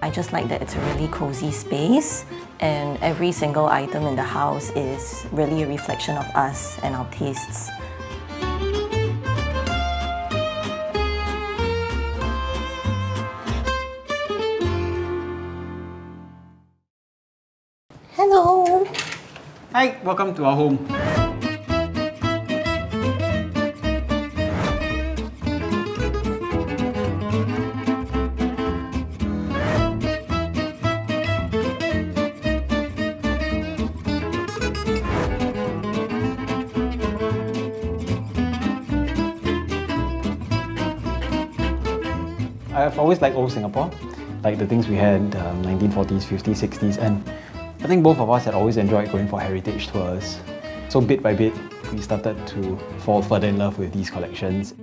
I just like that it's a really cozy space, and every single item in the house is really a reflection of us and our tastes. Hello! Hi, welcome to our home. I've always liked old Singapore, like the things we had 1940s, 50s, 60s, and I think both of us had always enjoyed going for heritage tours. So bit by bit, we started to fall further in love with these collections.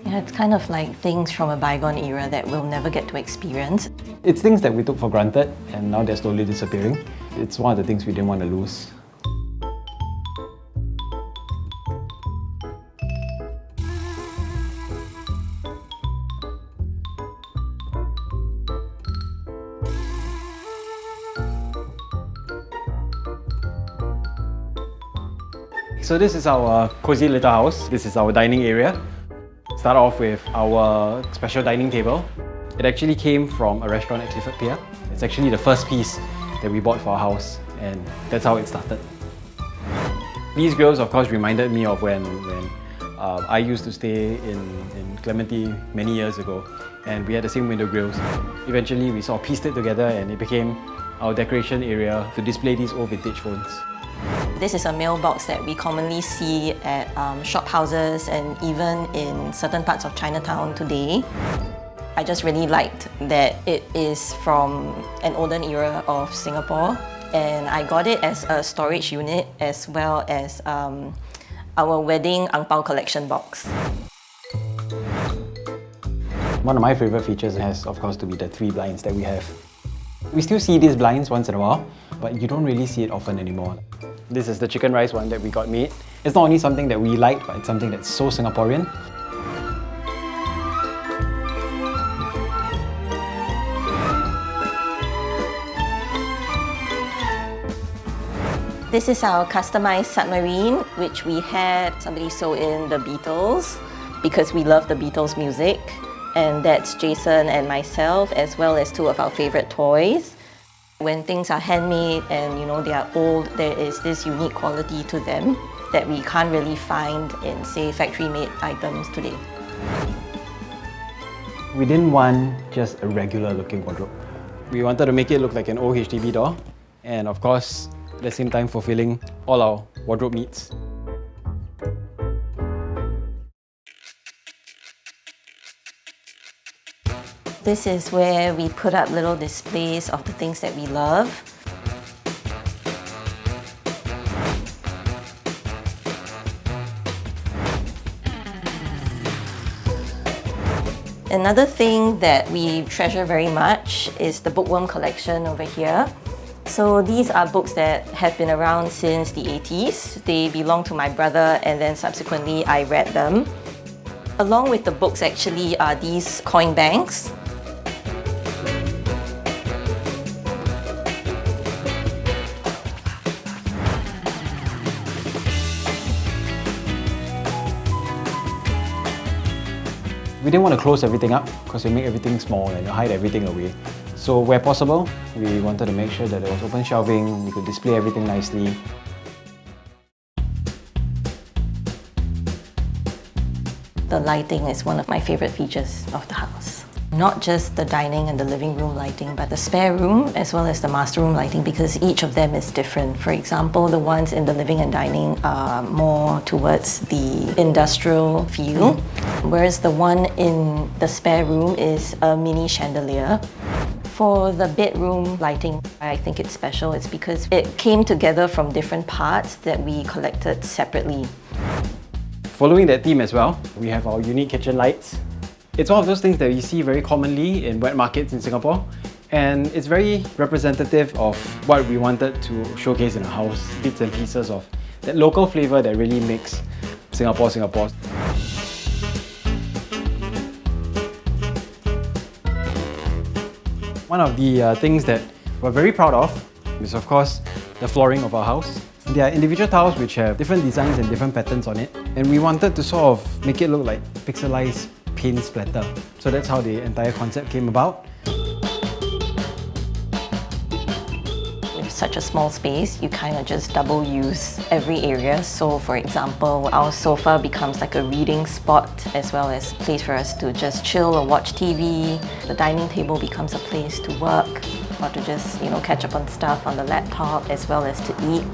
Yeah, it's kind of like things from a bygone era that we'll never get to experience. It's things that we took for granted and now they're slowly disappearing. It's one of the things we didn't want to lose. So this is our cozy little house. This is our dining area. Start off with our special dining table. It actually came from a restaurant at Clifford Pier. It's actually the first piece that we bought for our house, and that's how it started. These grills, of course, reminded me of when I used to stay in Clementi many years ago, and we had the same window grills. Eventually, we sort of pieced it together and it became our decoration area to display these old vintage phones. This is a mailbox that we commonly see at shop houses and even in certain parts of Chinatown today. I just really liked that it is from an olden era of Singapore, and I got it as a storage unit as well as our wedding ang pao collection box. One of my favourite features has, of course, to be the 3 blinds that we have. We still see these blinds once in a while, but you don't really see it often anymore. This is the chicken rice one that we got made. It's not only something that we like, but it's something that's so Singaporean. This is our customized submarine, which we had somebody sew in the Beatles because we love the Beatles music. And that's Jason and myself, as well as 2 of our favourite toys. When things are handmade and they are old, there is this unique quality to them that we can't really find in, say, factory-made items today. We didn't want just a regular looking wardrobe. We wanted to make it look like an old HDB door, and of course, at the same time fulfilling all our wardrobe needs. This is where we put up little displays of the things that we love. Another thing that we treasure very much is the Bookworm Collection over here. So these are books that have been around since the 80s. They belong to my brother, and then subsequently I read them. Along with the books actually are these coin banks. We didn't want to close everything up because we make everything small and hide everything away. So where possible, we wanted to make sure that there was open shelving, we could display everything nicely. The lighting is one of my favorite features of the house. Not just the dining and the living room lighting, but the spare room as well as the master room lighting, because each of them is different. For example, the ones in the living and dining are more towards the industrial feel, whereas the one in the spare room is a mini chandelier. For the bedroom lighting, I think it's special. It's because it came together from different parts that we collected separately. Following that theme as well, we have our unique kitchen lights. It's one of those things that you see very commonly in wet markets in Singapore, and it's very representative of what we wanted to showcase in our house, bits and pieces of that local flavour that really makes Singapore, Singapore. One of the things that we're very proud of is, of course, the flooring of our house. There are individual tiles which have different designs and different patterns on it, and we wanted to sort of make it look like pixelized paint splatter. So that's how the entire concept came about. With such a small space, you kind of just double use every area. So for example, our sofa becomes like a reading spot as well as a place for us to just chill or watch TV. The dining table becomes a place to work or to just, catch up on stuff on the laptop as well as to eat.